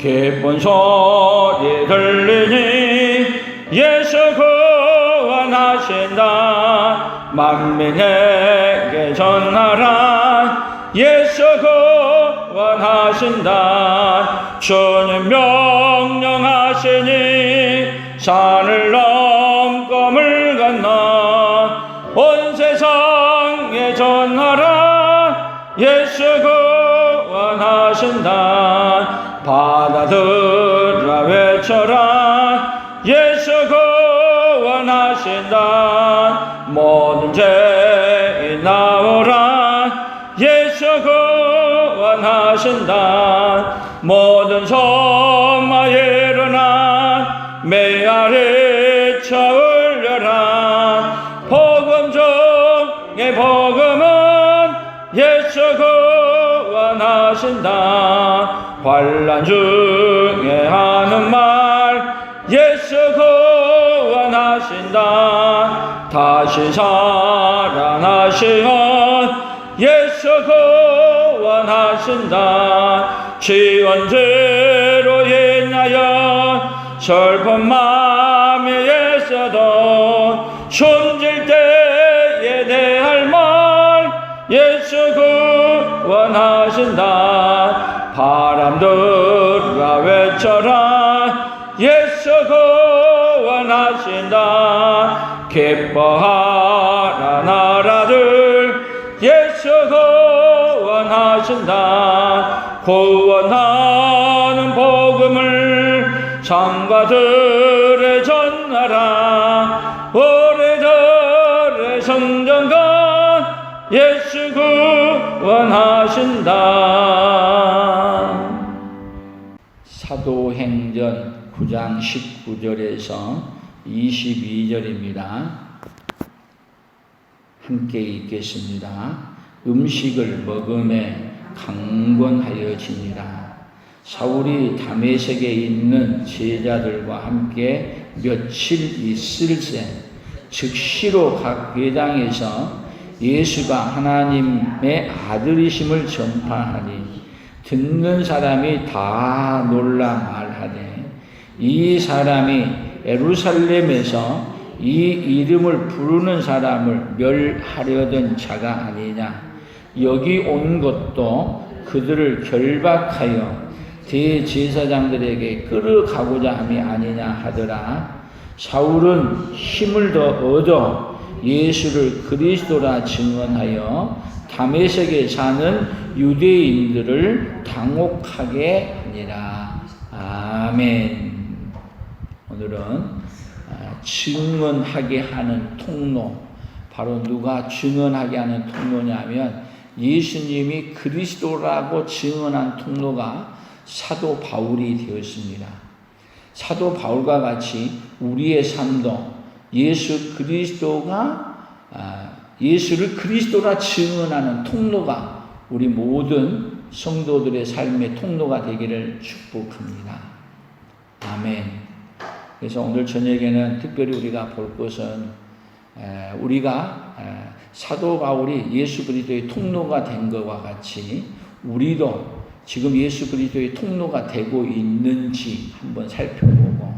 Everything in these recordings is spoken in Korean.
기쁜 소리 들리니 예수 구원하신다. 만민에게 전하라. 예수 구원하신다. 주님 명령하시니 산을 넘고 물 건너 온 세상에 전하라. 예수 구원하신다. 바다들아 외쳐라. 예수 구원하신다. 모든 죄인 나오라. 예수 구원하신다. 모든 소마 일어나 메아리 쳐올려라. 복음 중에 복음은 예수 구원하신다. 환난 중에 하는 말 예수 구원하신다. 다시 살아나시면 예수 구원하신다. 지원죄로 인하여 슬픈 마음에 있어도 숨질 때에 대할 말 예수 구원하신다. 바람들아 외쳐라. 예수 구원하신다. 기뻐하라 나라들 예수 구원하신다. 구원하는 복음을 상가들에 전하라. 우리들의 성전가 예수 구원하신다. 사도행전 9장 19절에서 22절입니다. 함께 읽겠습니다. 음식을 먹음에 강권하여지니라. 사울이 다메섹에 있는 제자들과 함께 며칠 있을새 즉시로 각 회당에서 예수가 하나님의 아들이심을 전파하니 듣는 사람이 다 놀라 말하되 이 사람이 예루살렘에서 이 이름을 부르는 사람을 멸하려던 자가 아니냐. 여기 온 것도 그들을 결박하여 대제사장들에게 끌어가고자 함이 아니냐 하더라. 사울은 힘을 더 얻어 예수를 그리스도라 증언하여 다메섹에 사는 유대인들을 당혹하게 하니라. 아멘. 오늘은 증언하게 하는 통로, 바로 누가 증언하게 하는 통로냐면 예수님이 그리스도라고 증언한 통로가 사도 바울이 되었습니다. 사도 바울과 같이 우리의 삶도 예수를 그리스도라 증언하는 통로가 우리 모든 성도들의 삶의 통로가 되기를 축복합니다. 아멘. 그래서 오늘 저녁에는 특별히 우리가 볼 것은 우리가 사도 바울이 예수 그리스도의 통로가 된 것과 같이 우리도 지금 예수 그리스도의 통로가 되고 있는지 한번 살펴보고,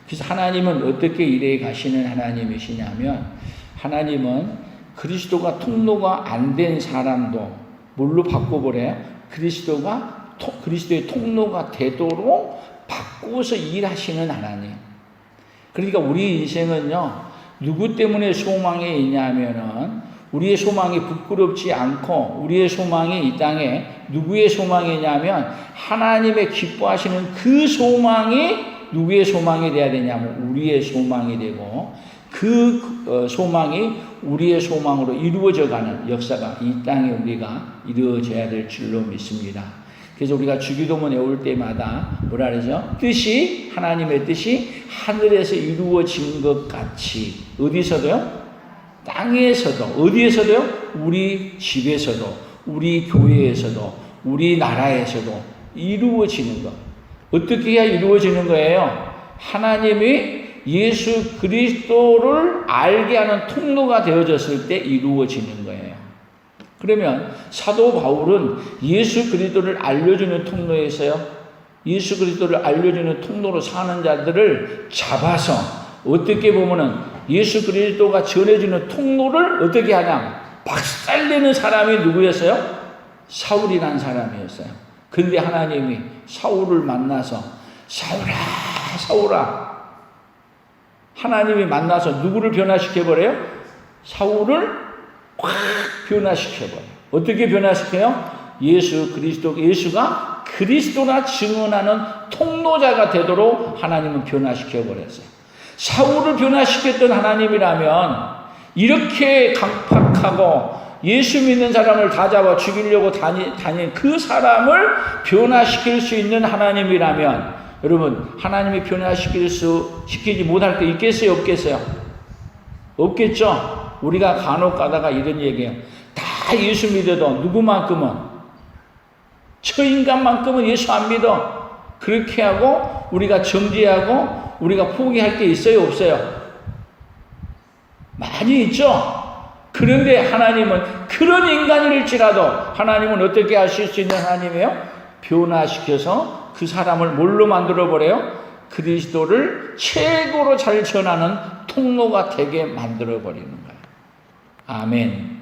그래서 하나님은 어떻게 일해 가시는 하나님이시냐면 하나님은 그리스도가 통로가 안 된 사람도 뭘로 바꿔보래요? 그리스도의 통로가 되도록 바꾸어서 일하시는 하나님. 그러니까 우리 인생은요, 누구 때문에 소망이 있냐면은 우리의 소망이 부끄럽지 않고 우리의 소망이 이 땅에 누구의 소망이냐면 하나님의 기뻐하시는 그 소망이 누구의 소망이 돼야 되냐면 우리의 소망이 되고, 그 소망이 우리의 소망으로 이루어져가는 역사가 이 땅에 우리가 이루어져야 될 줄로 믿습니다. 그래서 우리가 주기도문 외울 때마다 뭐라 그러죠? 뜻이, 하나님의 뜻이 하늘에서 이루어진 것 같이 어디서도요? 땅에서도, 어디에서도요? 우리 집에서도, 우리 교회에서도, 우리 나라에서도 이루어지는 것. 어떻게 해야 이루어지는 거예요? 하나님이 예수 그리스도를 알게 하는 통로가 되어졌을 때 이루어지는 거예요. 그러면 사도 바울은 예수 그리스도를 알려주는 통로에서요, 예수 그리스도를 알려주는 통로로 사는 자들을 잡아서 어떻게 보면은 예수 그리스도가 전해주는 통로를 어떻게 하냐? 박살내는 사람이 누구였어요? 사울이라는 사람이었어요. 근데 하나님이 사울을 만나서 사울아, 사울아. 하나님이 만나서 누구를 변화시켜버려요? 사울을 확 변화시켜버려요. 어떻게 변화시켜요? 예수 그리스도, 예수가 그리스도라 증언하는 통로자가 되도록 하나님은 변화시켜버렸어요. 사울을 변화시켰던 하나님이라면 이렇게 강팍하고 예수 믿는 사람을 다 잡아 죽이려고 다닌 그 사람을 변화시킬 수 있는 하나님이라면 여러분, 하나님이 변화시키지 못할 게 있겠어요? 없겠어요? 없겠죠? 우리가 간혹 가다가 이런 얘기해요. 다 예수 믿어도 누구만큼은, 저 인간만큼은 예수 안 믿어. 그렇게 하고 우리가 정죄하고 우리가 포기할 게 있어요? 없어요? 많이 있죠? 그런데 하나님은 그런 인간일지라도 하나님은 어떻게 하실 수 있는 하나님이에요? 변화시켜서 그 사람을 뭘로 만들어버려요? 그리스도를 최고로 잘 전하는 통로가 되게 만들어버리는 거예요. 아멘.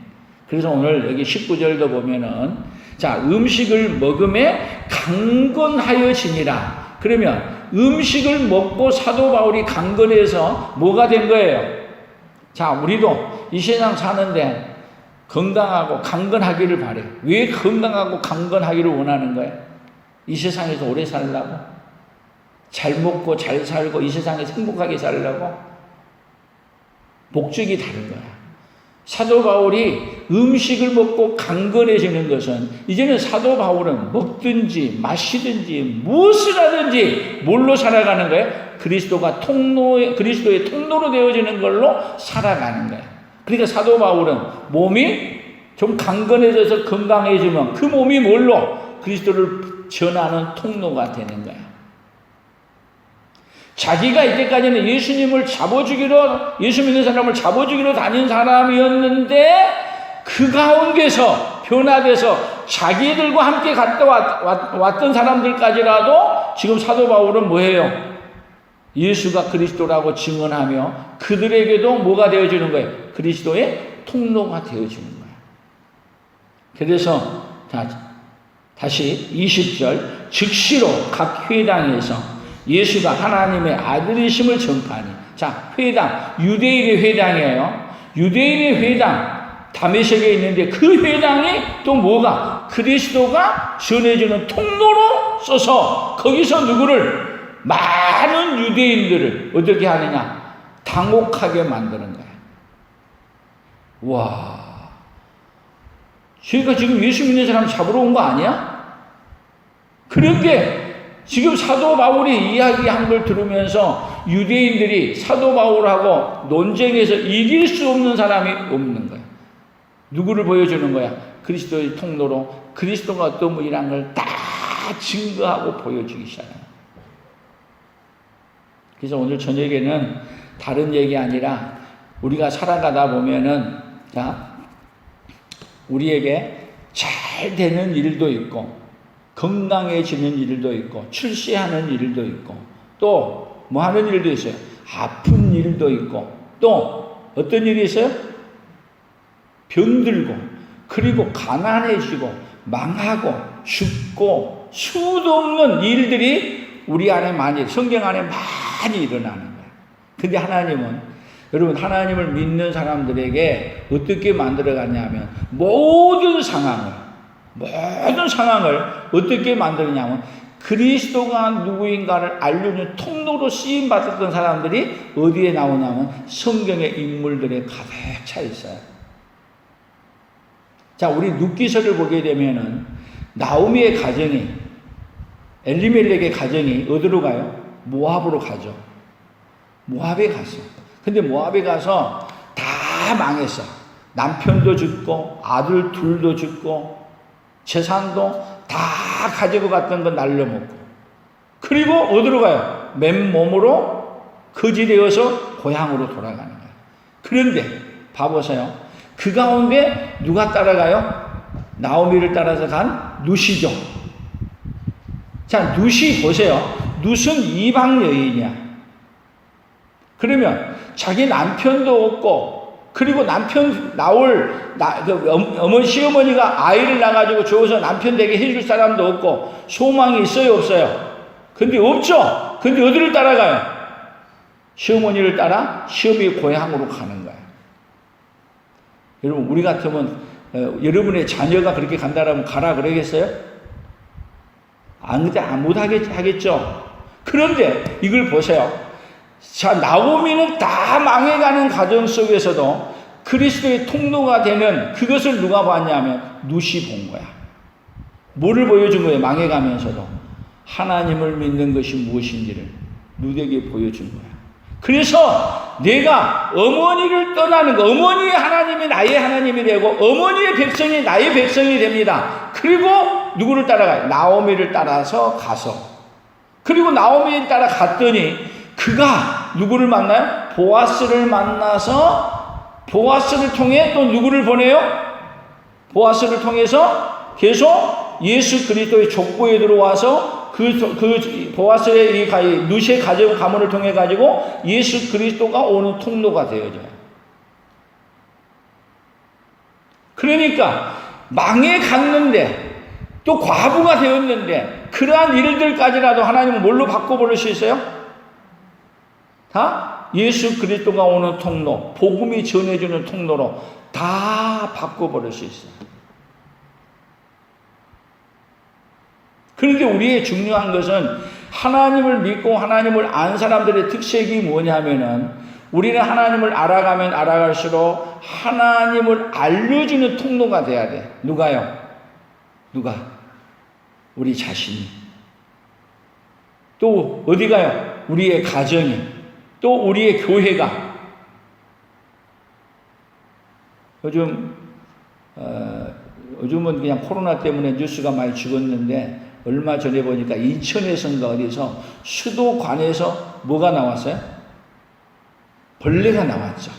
그래서 오늘 여기 19절도 보면은, 자, 음식을 먹음에 강건하여지니라. 그러면 음식을 먹고 사도 바울이 강건해서 뭐가 된 거예요? 자, 우리도 이 세상 사는데 건강하고 강건하기를 바래. 왜 건강하고 강건하기를 원하는 거예요? 이 세상에서 오래 살려고? 잘 먹고 잘 살고 이 세상에서 행복하게 살려고? 목적이 다른 거야. 사도 바울이 음식을 먹고 강건해지는 것은, 이제는 사도 바울은 먹든지 마시든지 무엇을 하든지 뭘로 살아가는 거예요? 그리스도의 통로로 되어지는 걸로 살아가는 거예요. 그러니까 사도 바울은 몸이 좀 강건해져서 건강해지면 그 몸이 뭘로? 그리스도를 전하는 통로가 되는 거예요. 자기가 이때까지는 예수님을 예수 믿는 사람을 잡아주기로 다닌 사람이었는데 그 가운데서 변화돼서 자기들과 함께 갔다 왔던 사람들까지라도 지금 사도 바울은 뭐예요? 예수가 그리스도라고 증언하며 그들에게도 뭐가 되어주는 거예요? 그리스도의 통로가 되어주는 거예요. 그래서 다시 20절, 즉시로 각 회당에서 예수가 하나님의 아들이심을 전파하니. 자, 회당, 유대인의 회당이에요. 유대인의 회당, 다메섹에 있는데 그 회당이 또 뭐가? 그리스도가 전해주는 통로로 써서 거기서 누구를? 많은 유대인들을 어떻게 하느냐? 당혹하게 만드는 거예요. 와, 저희가 지금 예수 믿는 사람 잡으러 온 거 아니야? 그런데 지금 사도 바울이 이야기한 걸 들으면서 유대인들이 사도 바울하고 논쟁에서 이길 수 없는 사람이 없는 거야. 누구를 보여주는 거야? 그리스도의 통로로 그리스도가 어떤 분이라는 걸 다 증거하고 보여주기 시작해요. 그래서 오늘 저녁에는 다른 얘기 아니라 우리가 살아가다 보면은, 자, 우리에게 잘 되는 일도 있고 건강해지는 일도 있고 출세하는 일도 있고 또 뭐 하는 일도 있어요. 아픈 일도 있고 또 어떤 일이 있어요? 병들고 그리고 가난해지고 망하고 죽고 수도 없는 일들이 우리 안에 많이, 성경 안에 많이 일어나는 거예요. 근데 하나님은, 여러분, 하나님을 믿는 사람들에게 어떻게 만들어갔냐면 모든 상황을 어떻게 만드느냐면 그리스도가 누구인가를 알려주는 통로로 쓰임받았던 사람들이 어디에 나오냐면 성경의 인물들에 가득 차 있어요. 자, 우리 룻기서를 보게 되면은 나오미의 가정이, 엘리멜렉의 가정이 어디로 가요? 모압으로 가죠. 모압에 갔어. 근데 모압에 가서 다 망했어. 남편도 죽고 아들 둘도 죽고 재산도 다 가지고 갔던 건 날려먹고, 그리고 어디로 가요? 맨몸으로 거지되어서 고향으로 돌아가는 거예요. 그런데 봐보세요. 그 가운데 누가 따라가요? 나오미를 따라서 간 룻이죠. 자, 룻이 보세요. 룻은 이방 여인이야. 그러면 자기 남편도 없고, 그리고 남편 어머니, 시어머니가 아이를 낳아가지고 줘서 남편 되게 해줄 사람도 없고, 소망이 있어요, 없어요? 근데 없죠? 근데 어디를 따라가요? 시어머니를 따라 시어머니 고향으로 가는 거예요. 여러분, 우리 같으면, 여러분의 자녀가 그렇게 간다라면 가라 그러겠어요? 못 하겠죠? 그런데 이걸 보세요. 자, 나오미는 다 망해가는 가정 속에서도 그리스도의 통로가 되는 그것을 누가 봤냐면 룻이 본 거야. 뭐를 보여준 거예요? 망해가면서도 하나님을 믿는 것이 무엇인지를 룻에게 보여준 거야. 그래서 내가 어머니를 떠나는 거, 어머니의 하나님이 나의 하나님이 되고 어머니의 백성이 나의 백성이 됩니다. 그리고 누구를 따라가요? 나오미를 따라서 가서, 그리고 나오미를 따라 갔더니 그가 누구를 만나요? 보아스를 만나서 보아스를 통해 또 누구를 보내요? 보아스를 통해서 계속 예수 그리스도의 족보에 들어와서 그 보아스의 룻의 가문을 통해 가지고 예수 그리스도가 오는 통로가 되어져요. 그러니까 망해 갔는데 또 과부가 되었는데 그러한 일들까지라도 하나님은 뭘로 바꿔버릴 수 있어요? 다 예수 그리스도가 오는 통로, 복음이 전해주는 통로로 다 바꿔버릴 수 있어요. 그런데 우리의 중요한 것은 하나님을 믿고 하나님을 안 사람들의 특색이 뭐냐면은 우리는 하나님을 알아가면 알아갈수록 하나님을 알려주는 통로가 돼야 돼. 누가요? 누가? 우리 자신이. 또 어디 가요? 우리의 가정이. 또 우리의 교회가. 요즘은 그냥 코로나 때문에 뉴스가 많이 죽었는데 얼마 전에 보니까 인천에선가 어디서 수도관에서 뭐가 나왔어요? 벌레가 나왔죠.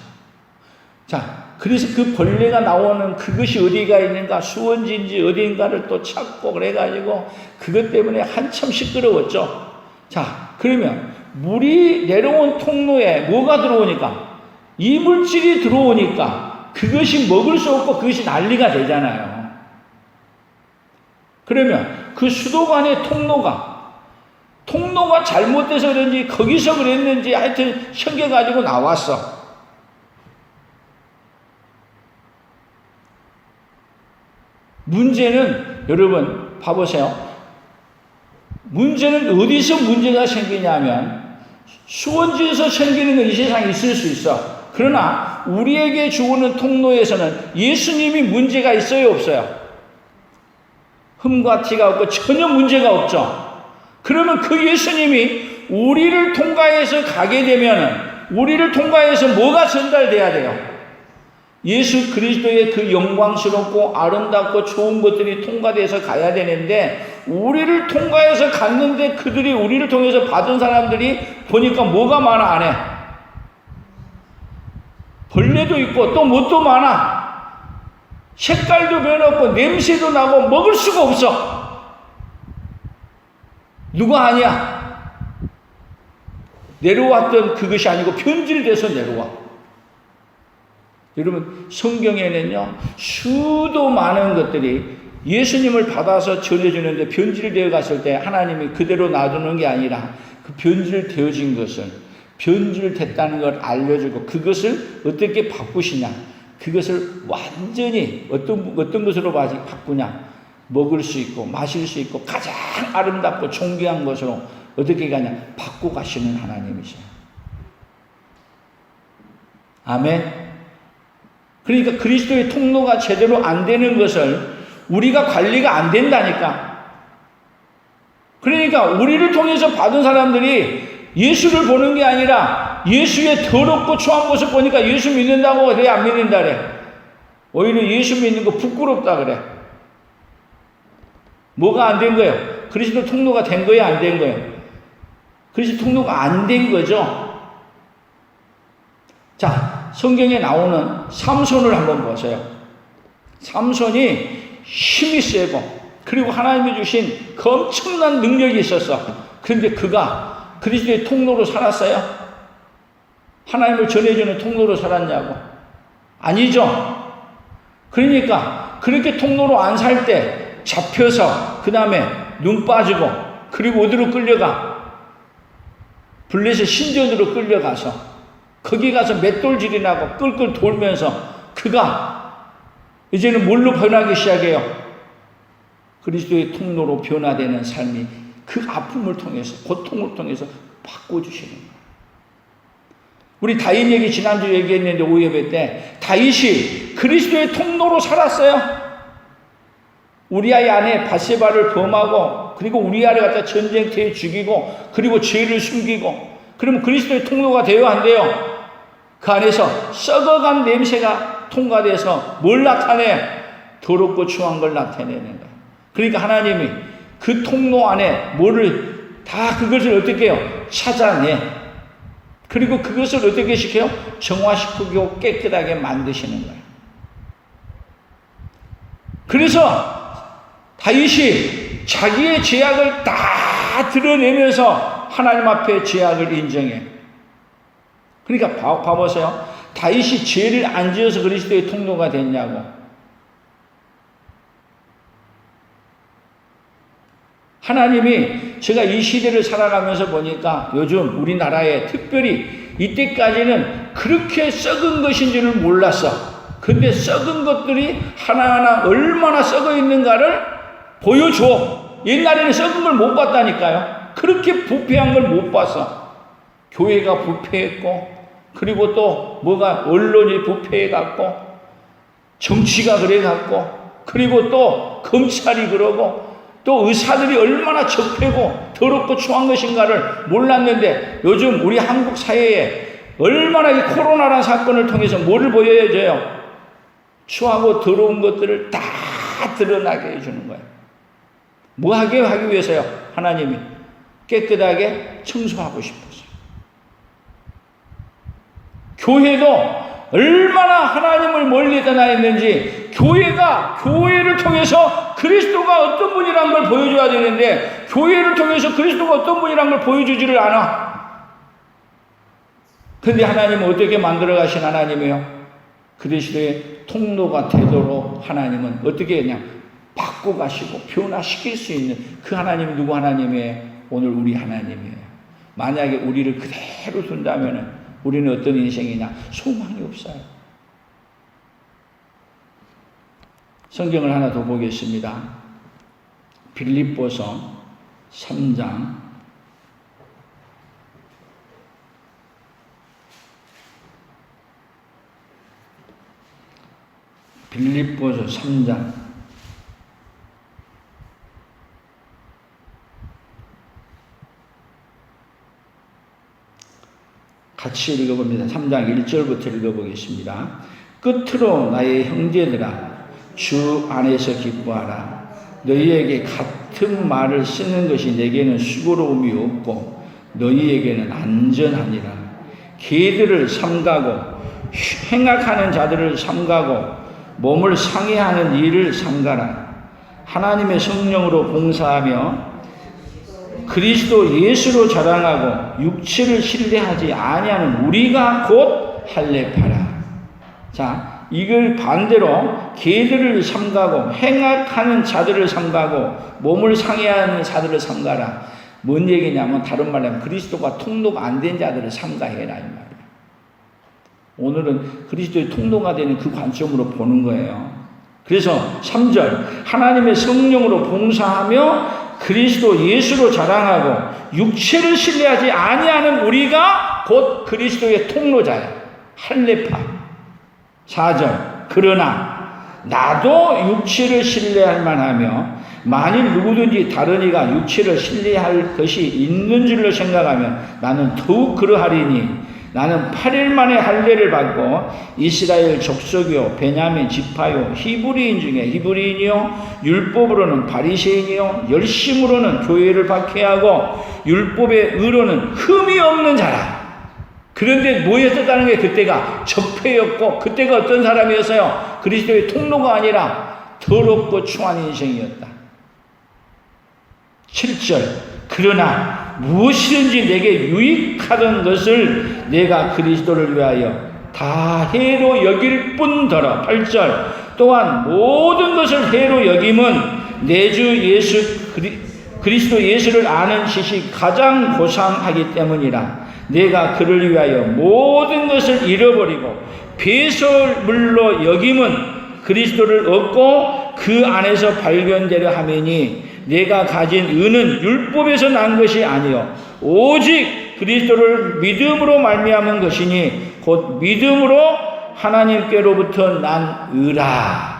자, 그래서 그 벌레가 나오는 그것이 어디가 있는가, 수원지인지 어디인가를 또 찾고 그래가지고 그것 때문에 한참 시끄러웠죠. 자, 그러면 물이 내려온 통로에 뭐가 들어오니까? 이물질이 들어오니까 그것이 먹을 수 없고 그것이 난리가 되잖아요. 그러면 그 수도관의 통로가 잘못돼서 그런지 거기서 그랬는지 하여튼 생겨가지고 나왔어. 문제는 여러분 봐보세요. 문제는 어디서 문제가 생기냐면 수원지에서 생기는 건 이 세상에 있을 수 있어. 그러나 우리에게 주어는 통로에서는 예수님이 문제가 있어요, 없어요? 흠과 티가 없고 전혀 문제가 없죠. 그러면 그 예수님이 우리를 통과해서 가게 되면은 우리를 통과해서 뭐가 전달돼야 돼요? 예수 그리스도의 그 영광스럽고 아름답고 좋은 것들이 통과돼서 가야 되는데 우리를 통과해서 갔는데 그들이 우리를 통해서 받은 사람들이 보니까 뭐가 많아 안에? 벌레도 있고 또 뭣도 많아. 색깔도 변했고 냄새도 나고 먹을 수가 없어. 누가 아니야? 내려왔던 그것이 아니고 변질돼서 내려와. 여러분 성경에는요 수도 많은 것들이 예수님을 받아서 전해주는데 변질되어 갔을 때 하나님이 그대로 놔두는 게 아니라 그 변질되어진 것을 변질됐다는 걸 알려주고 그것을 어떻게 바꾸시냐, 그것을 완전히 어떤 것으로 바꾸냐, 먹을 수 있고 마실 수 있고 가장 아름답고 존귀한 것으로 어떻게 가냐 바꾸어 가시는 하나님이세요. 아멘. 그러니까 그리스도의 통로가 제대로 안 되는 것을 우리가 관리가 안 된다니까. 그러니까 우리를 통해서 받은 사람들이 예수를 보는 게 아니라 예수의 더럽고 추한 모습 보니까 예수 믿는다고 그래, 안 믿는다 그래. 오히려 예수 믿는 거 부끄럽다 그래. 뭐가 안 된 거예요? 그리스도 통로가 된 거예요, 안 된 거예요? 그리스도 통로가 안 된 거죠. 자, 성경에 나오는 삼손을 한번 보세요. 삼손이 힘이 세고 그리고 하나님이 주신 그 엄청난 능력이 있었어. 그런데 그가 그리스도의 통로로 살았어요? 하나님을 전해주는 통로로 살았냐고? 아니죠. 그러니까 그렇게 통로로 안 살 때 잡혀서 그 다음에 눈 빠지고 그리고 어디로 끌려가? 블레셋 신전으로 끌려가서 거기 가서 맷돌질이 나고 끌끌 돌면서 그가 이제는 뭘로 변하기 시작해요? 그리스도의 통로로 변화되는 삶이 그 아픔을 통해서 고통을 통해서 바꿔주시는 거예요. 우리 다윗 얘기 지난주 얘기했는데 오예배 때 다윗이 그리스도의 통로로 살았어요. 우리아의 아내 바세바를 범하고 그리고 우리아를 갖다 전쟁터에 죽이고 그리고 죄를 숨기고 그러면 그리스도의 통로가 돼요 안 돼요? 그 안에서 썩어간 냄새가 통과돼서 뭘 나타내? 더럽고 추한 걸 나타내는 거예요. 그러니까 하나님이 그 통로 안에 뭐를 다 그것을 어떻게 해요? 찾아내. 그리고 그것을 어떻게 시켜요? 정화시키고 깨끗하게 만드시는 거예요. 그래서 다윗이 자기의 죄악을 다 드러내면서 하나님 앞에 죄악을 인정해. 그러니까 봐보세요. 다윗이 죄를 안 지어서 그리스도의 통로가 됐냐고. 하나님이 제가 이 시대를 살아가면서 보니까 요즘 우리나라에 특별히 이때까지는 그렇게 썩은 것인 줄을 몰랐어. 근데 썩은 것들이 하나하나 얼마나 썩어 있는가를 보여줘. 옛날에는 썩은 걸 못 봤다니까요. 그렇게 부패한 걸 못 봤어. 교회가 부패했고 그리고 또 뭐가 언론이 부패해갖고 정치가 그래갖고 그리고 또 검찰이 그러고 또 의사들이 얼마나 적폐고 더럽고 추한 것인가를 몰랐는데 요즘 우리 한국 사회에 얼마나 이 코로나라는 사건을 통해서 뭐를 보여줘요? 추하고 더러운 것들을 다 드러나게 해주는 거예요. 뭐 하기 위해서요? 하나님이 깨끗하게 청소하고 싶어서. 교회도 얼마나 하나님을 멀리 떠나 있는지 교회가 교회를 통해서 그리스도가 어떤 분이라는 걸 보여줘야 되는데 교회를 통해서 그리스도가 어떤 분이라는 걸 보여주지를 않아. 그런데 하나님은 어떻게 만들어 가신 하나님이에요? 그리스도의 통로가 되도록 하나님은 어떻게 그냥 바꿔 가시고 변화시킬 수 있는 그 하나님이 누구 하나님이에요? 오늘 우리 하나님이에요. 만약에 우리를 그대로 둔다면 우리는 어떤 인생이냐? 소망이 없어요. 성경을 하나 더 보겠습니다. 빌립보서 3장 같이 읽어봅니다. 3장 1절부터 읽어보겠습니다. 끝으로 나의 형제들아 주 안에서 기뻐하라. 너희에게 같은 말을 쓰는 것이 내게는 수고로움이 없고 너희에게는 안전하니라. 개들을 삼가고 행악하는 자들을 삼가고 몸을 상해하는 일을 삼가라. 하나님의 성령으로 봉사하며 그리스도 예수로 자랑하고 육체를 신뢰하지 아니하는 우리가 곧 할례파라. 자, 이걸 반대로 개들을 삼가고 행악하는 자들을 삼가고 몸을 상해하는 자들을 삼가라. 뭔 얘기냐면 다른 말로 하면 그리스도가 통로가 안 된 자들을 삼가해라 이 말이에요. 오늘은 그리스도의 통로가 되는 그 관점으로 보는 거예요. 그래서 3절 하나님의 성령으로 봉사하며 그리스도 예수로 자랑하고 육체를 신뢰하지 아니하는 우리가 곧 그리스도의 통로자야. 할례파. 4절 그러나 나도 육체를 신뢰할 만하며 만일 누구든지 다른 이가 육체를 신뢰할 것이 있는 줄로 생각하면 나는 더욱 그러하리니 나는 8일 만에 할례를 받고 이스라엘 족속이요 베냐민 지파요 히브리인 중에 히브리인이요 율법으로는 바리새인이요 열심으로는 교회를 박해하고 율법의 의로는 흠이 없는 자라. 그런데 뭐였었다는 게 그때가 적폐였고 그때가 어떤 사람이었어요? 그리스도의 통로가 아니라 더럽고 추한 인생이었다. 7절. 그러나 무엇이든지 내게 유익하던 것을 내가 그리스도를 위하여 다 해로 여길 뿐더러. 8절. 또한 모든 것을 해로 여김은 내 주 예수 그리스도 예수를 아는 지식이 가장 고상하기 때문이라. 내가 그를 위하여 모든 것을 잃어버리고 배설물로 여김은 그리스도를 얻고 그 안에서 발견되려 하매니 내가 가진 의는 율법에서 난 것이 아니요 오직 그리스도를 믿음으로 말미암은 것이니 곧 믿음으로 하나님께로부터 난 의라.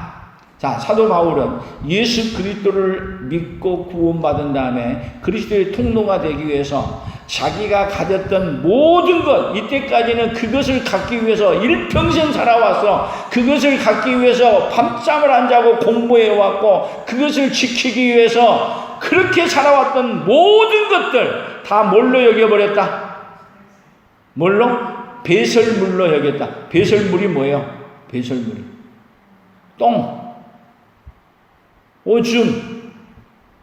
자, 사도 바울은 예수 그리스도를 믿고 구원받은 다음에 그리스도의 통로가 되기 위해서 자기가 가졌던 모든 것, 이때까지는 그것을 갖기 위해서 일평생 살아와서 그것을 갖기 위해서 밤잠을 안 자고 공부해왔고 그것을 지키기 위해서 그렇게 살아왔던 모든 것들 다 뭘로 여겨버렸다? 뭘로? 배설물로 여겼다. 배설물이 뭐예요? 배설물이 똥, 오줌,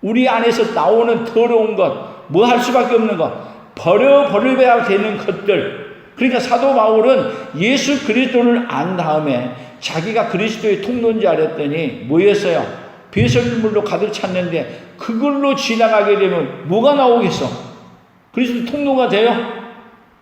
우리 안에서 나오는 더러운 것, 뭐 할 수밖에 없는 것, 버려야 되는 것들. 그러니까 사도 바울은 예수 그리스도를 안 다음에 자기가 그리스도의 통로인지 알았더니 뭐였어요? 배설물로 가득 찼는데 그걸로 지나가게 되면 뭐가 나오겠어? 그리스도 통로가 돼요?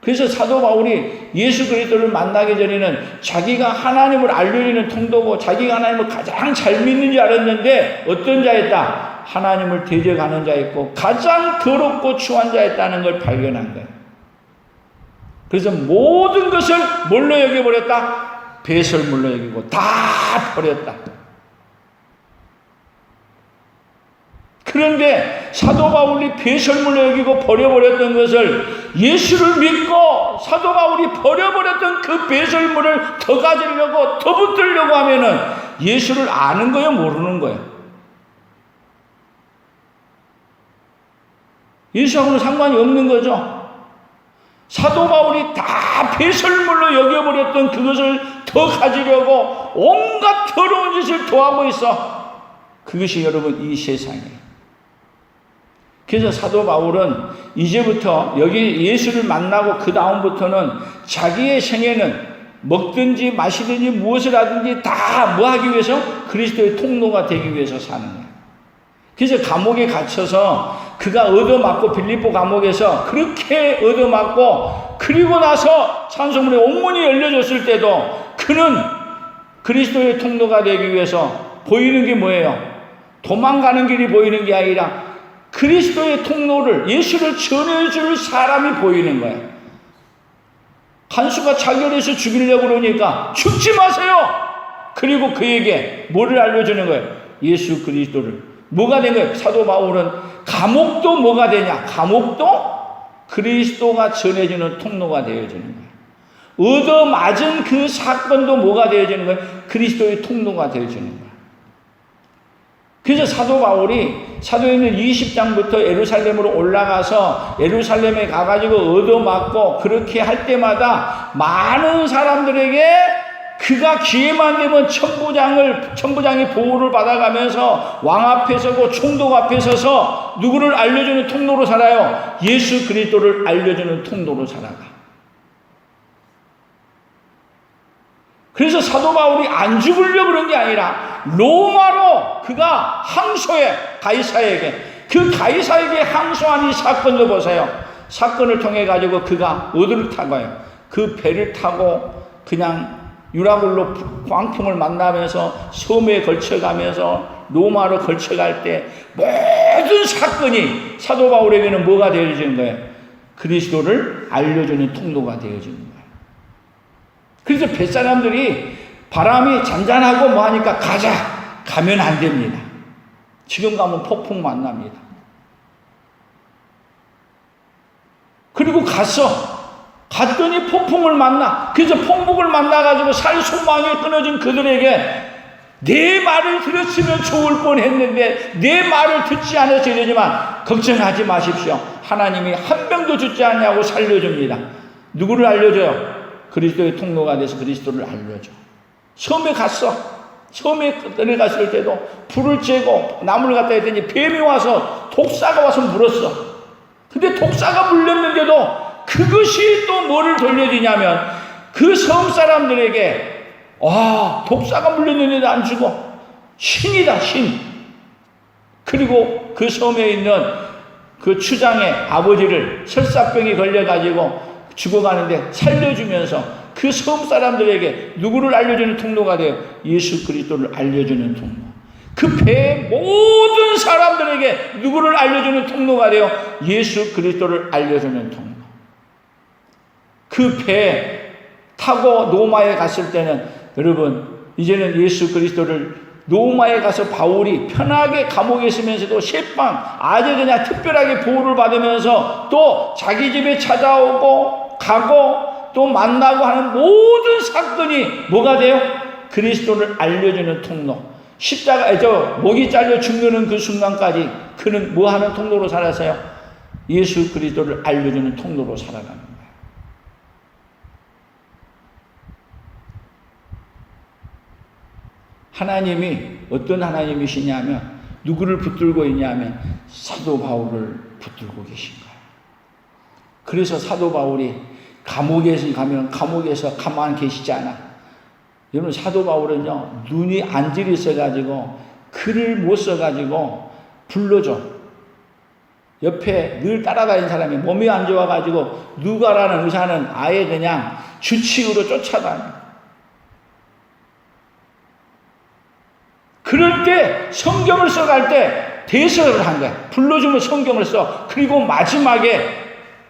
그래서 사도 바울이 예수 그리스도를 만나기 전에는 자기가 하나님을 알려주는 통로고 자기가 하나님을 가장 잘 믿는 줄 알았는데 어떤 자였다? 하나님을 대적하는 자였고 가장 더럽고 추한 자였다는 걸 발견한 거예요. 그래서 모든 것을 뭘로 여겨버렸다? 배설물로 여기고 다 버렸다. 그런데 사도 바울이 배설물로 여기고 버려버렸던 것을 예수를 믿고 사도 바울이 버려버렸던 그 배설물을 더 가지려고 더 붙들려고 하면은 예수를 아는 거예요, 모르는 거예요? 예수하고는 상관이 없는 거죠. 사도 바울이 다 배설물로 여겨버렸던 그것을 더 가지려고 온갖 더러운 짓을 더하고 있어. 그것이 여러분 이 세상이에요. 그래서 사도 바울은 이제부터 여기 예수를 만나고 그 다음부터는 자기의 생애는 먹든지 마시든지 무엇을 하든지 다 뭐 하기 위해서? 그리스도의 통로가 되기 위해서 사는 거예요. 그래서 감옥에 갇혀서 그가 얻어맞고 빌립보 감옥에서 그렇게 얻어맞고 그리고 나서 찬송문에 온문이 열려졌을 때도 그는 그리스도의 통로가 되기 위해서 보이는 게 뭐예요? 도망가는 길이 보이는 게 아니라 그리스도의 통로를 예수를 전해줄 사람이 보이는 거예요. 간수가 자결해서 죽이려고 그러니까 죽지 마세요. 그리고 그에게 뭐를 알려주는 거예요? 예수 그리스도를. 뭐가 된 거예요? 사도 바울은 감옥도 뭐가 되냐? 감옥도 그리스도가 전해주는 통로가 되어지는 거예요. 얻어맞은 그 사건도 뭐가 되어지는 거예요? 그리스도의 통로가 되어지는 거예요. 그래서 사도 바울이 사도행전 20장부터 예루살렘으로 올라가서 예루살렘에 가가지고 얻어맞고 그렇게 할 때마다 많은 사람들에게 그가 기회만 되면 천부장이 보호를 받아가면서 왕 앞에 서고 총독 앞에 서서 누구를 알려주는 통로로 살아요? 예수 그리스도를 알려주는 통로로 살아가. 그래서 사도 바울이 안 죽으려고 그런 게 아니라 로마로 그가 항소해. 가이사에게. 그 가이사에게 항소한 이 사건도 보세요. 사건을 통해 가지고 그가 어디를 타고요? 그 배를 타고 그냥 유라굴로 광풍을 만나면서 섬에 걸쳐가면서 로마로 걸쳐갈 때 모든 사건이 사도 바울에게는 뭐가 되어지는 거예요? 그리스도를 알려주는 통로가 되어지는 거예요. 그래서 뱃사람들이 바람이 잔잔하고 뭐 하니까 가면 안 됩니다. 지금 가면 폭풍 만납니다. 그리고 갔더니 폭풍을 만나. 그래서 폭풍을 만나가지고 살 소망이 끊어진 그들에게 내 말을 들었으면 좋을 뻔했는데 내 말을 듣지 않아서 이러지만 걱정하지 마십시오. 하나님이 한 명도 죽지 않냐고 살려줍니다. 누구를 알려줘요? 그리스도의 통로가 돼서 그리스도를 알려줘. 섬에 갔어. 섬에 들어갔을 때도 불을 쬐고 나무를 갖다 했더니 뱀이 와서 독사가 와서 물었어. 근데 독사가 물렸는데도 그것이 또 뭐를 돌려주냐면 그 섬 사람들에게 독사가 물렸는데도 안 죽어. 신이다, 신. 그리고 그 섬에 있는 그 추장의 아버지를 설사병이 걸려가지고 죽어가는데 살려주면서 그 섬 사람들에게 누구를 알려주는 통로가 돼요? 예수 그리스도를 알려주는 통로. 그 배의 모든 사람들에게 누구를 알려주는 통로가 돼요? 예수 그리스도를 알려주는 통로. 그 배 타고 로마에 갔을 때는 여러분 이제는 예수 그리스도를 로마에 가서 바울이 편하게 감옥에 있으면서도 셰방 아주 그냥 특별하게 보호를 받으면서 또 자기 집에 찾아오고 가고 또 만나고 하는 모든 사건이 뭐가 돼요? 그리스도를 알려주는 통로. 목이 잘려 죽는 그 순간까지 그는 뭐 하는 통로로 살았어요? 예수 그리스도를 알려주는 통로로 살아가는 거예요. 하나님이 어떤 하나님이시냐면 누구를 붙들고 있냐면 사도 바울을 붙들고 계신 거예요. 그래서 사도 바울이 감옥에 가면 감옥에서 가만히 계시지 않아. 여러분 사도 바울은요 눈이 안질이 있어가지고 글을 못 써가지고 불러줘. 옆에 늘 따라다니는 사람이 몸이 안 좋아가지고 누가라는 의사는 아예 그냥 주치의로 쫓아다녀. 그럴 때 성경을 써갈 때 대서를 한 거야. 불러주면 성경을 써. 그리고 마지막에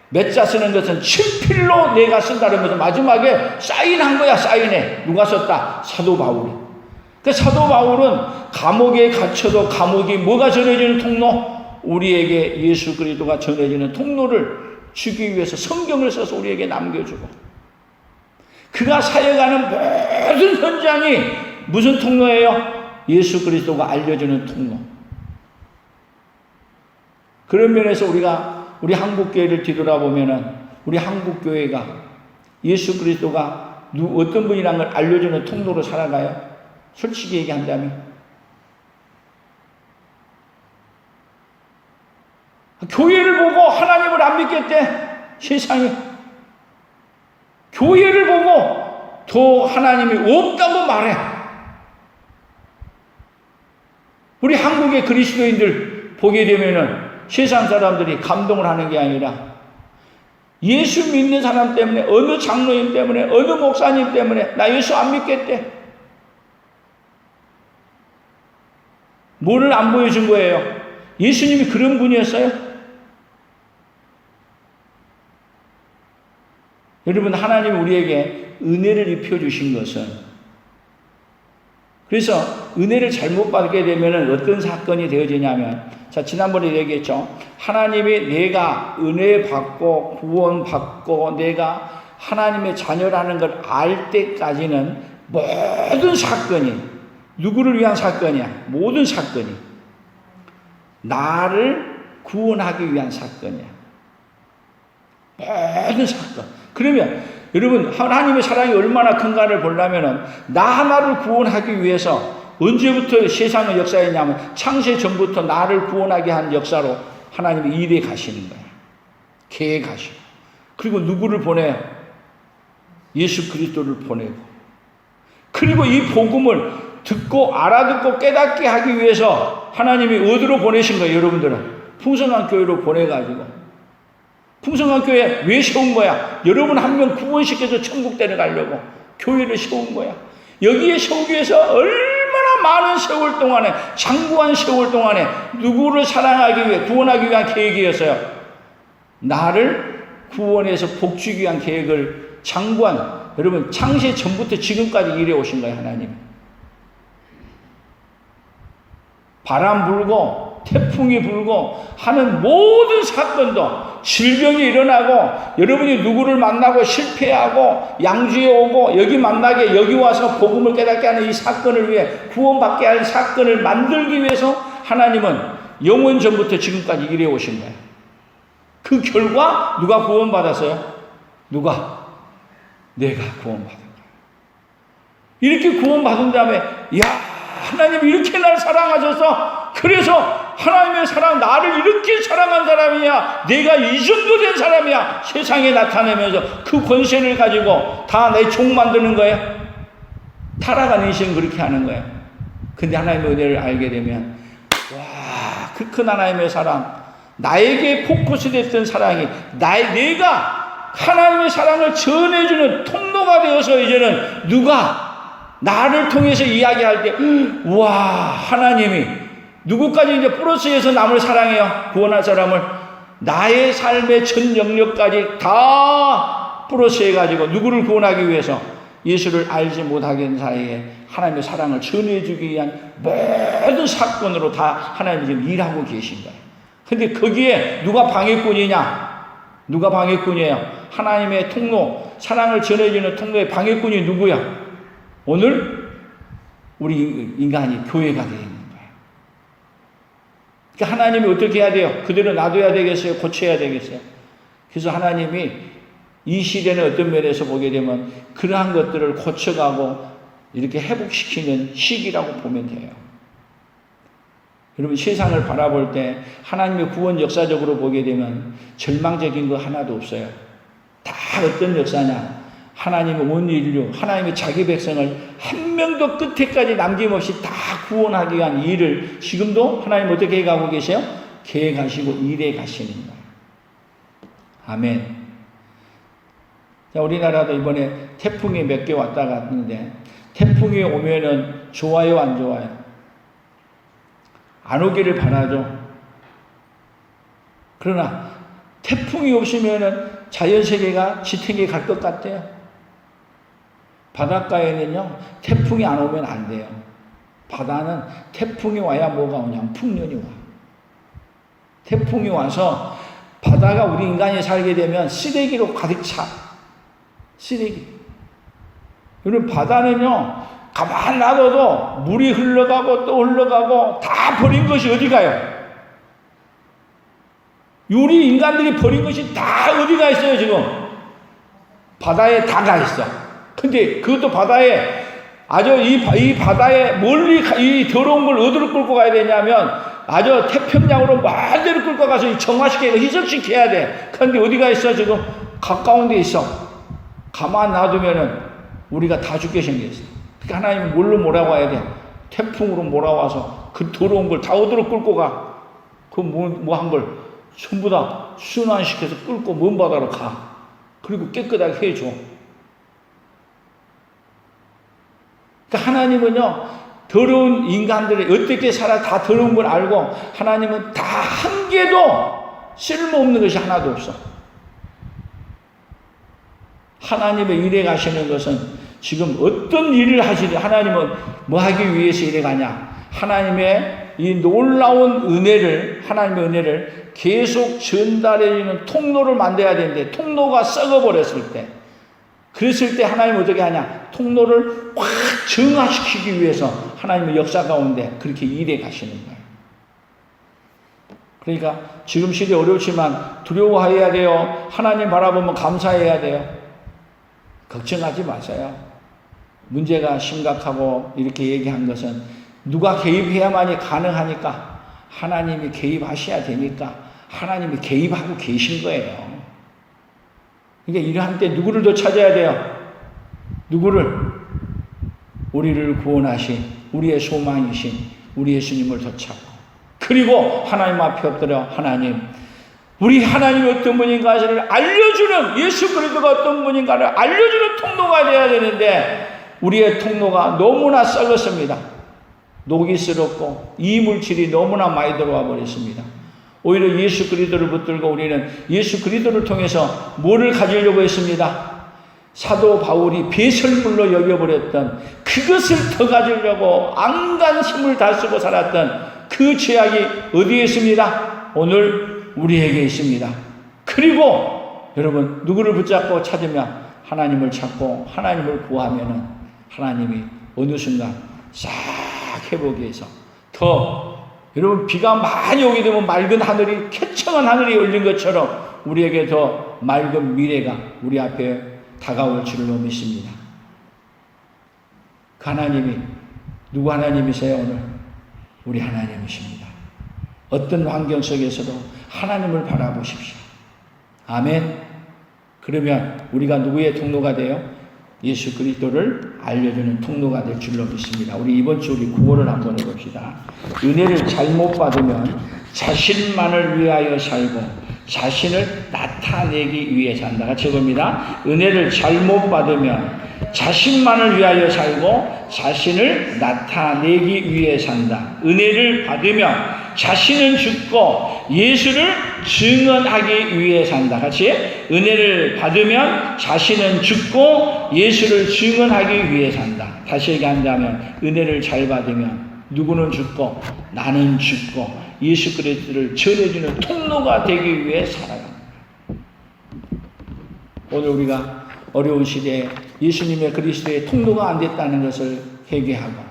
몇 자 쓰는 것은 친필로 내가 쓴다는 것은 마지막에 사인한 거야. 사인해. 누가 썼다? 사도 바울이. 그 사도 바울은 감옥에 갇혀도 감옥이 뭐가 전해지는 통로? 우리에게 예수 그리스도가 전해지는 통로를 주기 위해서 성경을 써서 우리에게 남겨주고 그가 사역하는 모든 현장이 무슨 통로예요? 예수 그리스도가 알려주는 통로. 그런 면에서 우리 한국교회를 뒤돌아보면은 우리 한국교회가 예수 그리스도가 어떤 분이라는 걸 알려주는 통로로 살아가요? 솔직히 얘기한다면. 교회를 보고 하나님을 안 믿겠대, 세상이. 교회를 보고 더 하나님이 없다고 말해. 우리 한국의 그리스도인들 보게 되면은 세상 사람들이 감동을 하는 게 아니라 예수 믿는 사람 때문에, 어느 장로님 때문에, 어느 목사님 때문에 나 예수 안 믿겠대. 뭐를 안 보여준 거예요? 예수님이 그런 분이었어요? 여러분, 하나님이 우리에게 은혜를 입혀주신 것은, 그래서 은혜를 잘못 받게 되면 어떤 사건이 되어지냐면, 자, 지난번에 얘기했죠. 하나님이 내가 은혜 받고 구원받고 내가 하나님의 자녀라는 걸 알 때까지는 모든 사건이, 누구를 위한 사건이야? 모든 사건이 나를 구원하기 위한 사건이야. 모든 사건. 그러면 여러분, 하나님의 사랑이 얼마나 큰가를 보려면 나 하나를 구원하기 위해서 언제부터 세상의 역사였냐면 창세 전부터 나를 구원하게 한 역사로 하나님이 일해 가시는 거야. 계획하시고. 그리고 누구를 보내요? 예수 그리스도를 보내고. 그리고 이 복음을 듣고 알아듣고 깨닫게 하기 위해서 하나님이 어디로 보내신 거예요, 여러분들은? 풍성한 교회로 보내가지고. 풍성한 교회 왜 세운 거야? 여러분 한 명 구원시켜서 천국 데려가려고 교회를 세운 거야. 여기에 세우기 위해서 얼마나 많은 세월 동안에, 장구한 세월 동안에 누구를 사랑하기 위해, 구원하기 위한 계획이었어요. 나를 구원해서 복주기 위한 계획을 장구한, 여러분 창세 전부터 지금까지 일해 오신 거예요, 하나님. 바람 불고 태풍이 불고 하는 모든 사건도, 질병이 일어나고 여러분이 누구를 만나고 실패하고 양주에 오고 여기 만나게, 여기 와서 복음을 깨닫게 하는 이 사건을 위해, 구원받게 할 사건을 만들기 위해서 하나님은 영원 전부터 지금까지 일해 오신 거예요. 그 결과 누가 구원받았어요? 누가? 내가 구원받은 거예요. 이렇게 구원받은 다음에, 야, 하나님 이렇게 날 사랑하셔서 그래서 하나님의 사랑, 나를 이렇게 사랑한 사람이야, 내가 이 정도 된 사람이야, 세상에 나타내면서 그 권세를 가지고 다 내 종 만드는 거예요. 타락한 인생 그렇게 하는 거예요. 근데 하나님의 은혜를 알게 되면, 와, 그 큰 하나님의 사랑, 나에게 포커스 됐던 사랑이 내가 하나님의 사랑을 전해주는 통로가 되어서 이제는 누가 나를 통해서 이야기할 때, 와, 하나님이 누구까지 이제 플러스에서 남을 사랑해요. 구원할 사람을 나의 삶의 전 영역까지 다 플러스해가지고 누구를 구원하기 위해서 예수를 알지 못하는 사이에 하나님의 사랑을 전해주기 위한 모든 사건으로 다 하나님이 지금 일하고 계신 거예요. 근데 거기에 누가 방해꾼이냐? 누가 방해꾼이에요? 하나님의 통로, 사랑을 전해주는 통로의 방해꾼이 누구야? 오늘 우리 인간이 교회가 되어 있는 거예요. 그러니까 하나님이 어떻게 해야 돼요? 그대로 놔둬야 되겠어요? 고쳐야 되겠어요? 그래서 하나님이 이 시대는 어떤 면에서 보게 되면 그러한 것들을 고쳐가고 이렇게 회복시키는 시기라고 보면 돼요. 여러분, 세상을 바라볼 때 하나님의 구원 역사적으로 보게 되면 절망적인 거 하나도 없어요. 다 어떤 역사냐? 하나님의 온 인류, 하나님의 자기 백성을 한 명도 끝에까지 남김없이 다 구원하기 위한 일을 지금도 하나님 어떻게 해가고 계세요? 계획하시고 일해 가시는 거예요. 아멘. 자, 우리나라도 이번에 태풍이 몇 개 왔다 갔는데, 태풍이 오면은 좋아요, 안 좋아요? 안 오기를 바라죠. 그러나 태풍이 없으면은 자연세계가 지탱해 갈 것 같아요. 바닷가에는요, 태풍이 안 오면 안 돼요. 바다는 태풍이 와야 뭐가 오냐면 풍년이 와. 태풍이 와서 바다가 우리 인간이 살게 되면 쓰레기로 가득 차. 쓰레기. 여러분, 바다는요, 가만 놔둬도 물이 흘러가고 또 흘러가고 다 버린 것이 어디 가요? 우리 인간들이 버린 것이 다 어디가 있어요, 지금? 바다에 다 가 있어. 근데 그것도 바다에, 아주 이 바다에 멀리 이 더러운 걸 어디로 끌고 가야 되냐면 아주 태평양으로 반대로 끌고 가서 정화시켜서 희석시켜야 돼. 그런데 어디가 있어, 지금? 가까운 데 있어. 가만 놔두면은 우리가 다 죽게 생겼어. 그러니까 하나님이 뭘로 몰아와야 돼? 태풍으로 몰아와서 그 더러운 걸 다 어디로 끌고 가? 그 뭐 한 걸 전부 다 순환시켜서 끌고 먼 바다로 가. 그리고 깨끗하게 해줘. 그러니까 하나님은요, 더러운 인간들이 어떻게 살아 다 더러운 걸 알고, 하나님은 다 한 개도 쓸모없는 것이 하나도 없어. 하나님의 일에 가시는 것은 지금 어떤 일을 하시든 하나님은 뭐 하기 위해서 일에 가냐? 하나님의 이 놀라운 은혜를, 하나님의 은혜를 계속 전달해주는 통로를 만들어야 되는데, 통로가 썩어버렸을 때, 그랬을 때 하나님은 어떻게 하냐? 통로를 확 정화시키기 위해서 하나님의 역사 가운데 그렇게 일해 가시는 거예요. 그러니까 지금 시대 어렵지만 두려워해야 돼요. 하나님 바라보면 감사해야 돼요. 걱정하지 마세요. 문제가 심각하고 이렇게 얘기한 것은 누가 개입해야만이 가능하니까, 하나님이 개입하셔야 되니까 하나님이 개입하고 계신 거예요. 그러니까 이러한 때 누구를 더 찾아야 돼요? 누구를? 우리를 구원하신, 우리의 소망이신 우리 예수님을 더 찾고, 그리고 하나님 앞에 엎드려, 하나님, 우리 하나님이 어떤 분인가를 알려주는, 예수 그리스도가 어떤 분인가를 알려주는 통로가 되어야 되는데, 우리의 통로가 너무나 썩었습니다. 녹이스럽고 이물질이 너무나 많이 들어와 버렸습니다. 오히려 예수 그리스도를 붙들고 우리는 예수 그리스도를 통해서 뭐를 가지려고 했습니다. 사도 바울이 배설물로 여겨버렸던 그것을 더 가지려고 안간 힘을 다 쓰고 살았던 그 죄악이 어디에 있습니다? 오늘 우리에게 있습니다. 그리고 여러분, 누구를 붙잡고 찾으면, 하나님을 찾고 하나님을 구하면은 하나님이 어느 순간 싹 회복이 해서 더, 여러분, 비가 많이 오게 되면 맑은 하늘이, 쾌청한 하늘이 열린 것처럼 우리에게 더 맑은 미래가 우리 앞에 다가올 줄로 믿습니다. 그 하나님이 누구 하나님이세요? 오늘 우리 하나님이십니다. 어떤 환경 속에서도 하나님을 바라보십시오. 아멘. 그러면 우리가 누구의 통로가 돼요? 예수 그리스도를 알려주는 통로가 될 줄로 믿습니다. 우리 이번 주 우리 구호를 한번 해봅시다. 은혜를 잘못 받으면 자신만을 위하여 살고 자신을 나타내기 위해 산다. 같이 해봅니다. 은혜를 잘못 받으면 자신만을 위하여 살고 자신을 나타내기 위해 산다. 은혜를 받으면 자신은 죽고 예수를 증언하기 위해 산다. 같이 은혜를 받으면 자신은 죽고 예수를 증언하기 위해 산다. 다시 얘기한다면 은혜를 잘 받으면 누구는 죽고 나는 죽고 예수 그리스도를 전해주는 통로가 되기 위해 살아간다. 오늘 우리가 어려운 시대에 예수님의 그리스도의 통로가 안 됐다는 것을 회개하고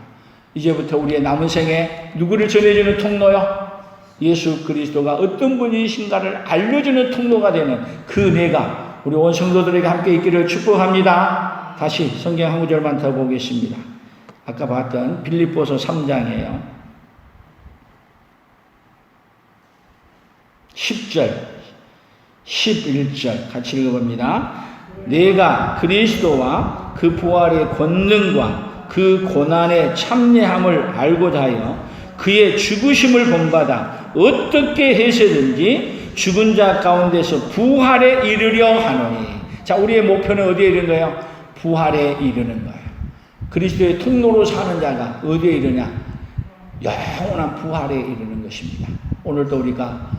이제부터 우리의 남은 생에 누구를 전해주는 통로요? 예수 그리스도가 어떤 분이신가를 알려주는 통로가 되는 그 은혜가 우리 온 성도들에게 함께 있기를 축복합니다. 다시 성경 한 구절만 더 보겠습니다. 아까 봤던 빌립보서 3장이에요. 10절, 11절 같이 읽어봅니다. 내가 그리스도와 그 부활의 권능과 그 고난의 참여함을 알고자 하여 그의 죽으심을 본받아 어떻게 해서든지 죽은 자 가운데서 부활에 이르려 하노니. 자, 우리의 목표는 어디에 이르는 거예요? 부활에 이르는 거예요. 그리스도의 통로로 사는 자가 어디에 이르냐? 영원한 부활에 이르는 것입니다. 오늘도 우리가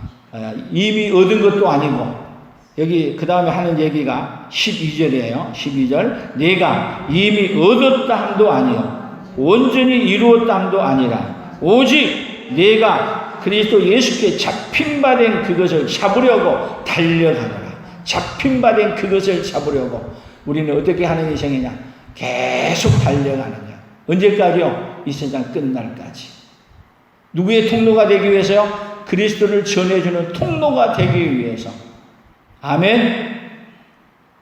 이미 얻은 것도 아니고 여기 그 다음에 하는 얘기가 12절이에요. 12절 내가 이미 얻었다 함도 아니요 온전히 이루었다 함도 아니라 오직 내가 그리스도 예수께 잡힌 바 된 그것을 잡으려고 달려가노라. 잡힌 바 된 그것을 잡으려고 우리는 어떻게 하는 인생이냐? 계속 달려가느냐. 언제까지요? 이 세상 끝날까지. 누구의 통로가 되기 위해서요? 그리스도를 전해주는 통로가 되기 위해서. 아멘.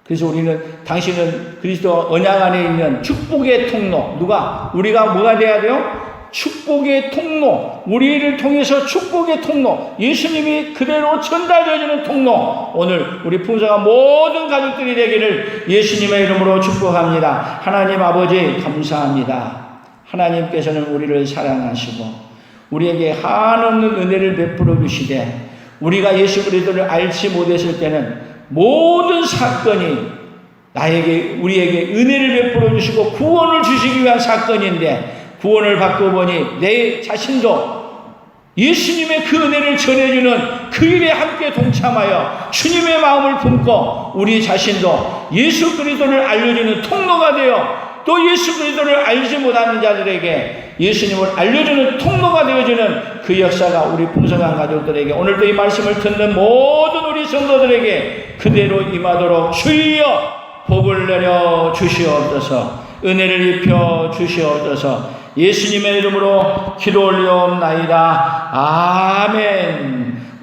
그래서 우리는 당신은 그리스도 언약 안에 있는 축복의 통로. 누가? 우리가 뭐가 돼야 돼요? 축복의 통로. 우리를 통해서 축복의 통로. 예수님이 그대로 전달되어지는 통로. 오늘 우리 풍성한 모든 가족들이 되기를 예수님의 이름으로 축복합니다. 하나님 아버지 감사합니다. 하나님께서는 우리를 사랑하시고 우리에게 한없는 은혜를 베풀어 주시되 우리가 예수 그리스도를 알지 못했을 때는 모든 사건이 우리에게 은혜를 베풀어 주시고 구원을 주시기 위한 사건인데 구원을 받고 보니 내 자신도 예수님의 그 은혜를 전해주는 그 일에 함께 동참하여 주님의 마음을 품고 우리 자신도 예수 그리스도를 알려주는 통로가 되어 또 예수 그리스도를 알지 못하는 자들에게 예수님을 알려주는 통로가 되어주는 그 역사가 우리 풍성한 가족들에게 오늘도 이 말씀을 듣는 모든 우리 성도들에게 그대로 임하도록 주여 복을 내려 주시옵소서. 은혜를 입혀 주시옵소서. 예수님의 이름으로 기도 올리옵나이다. 아멘.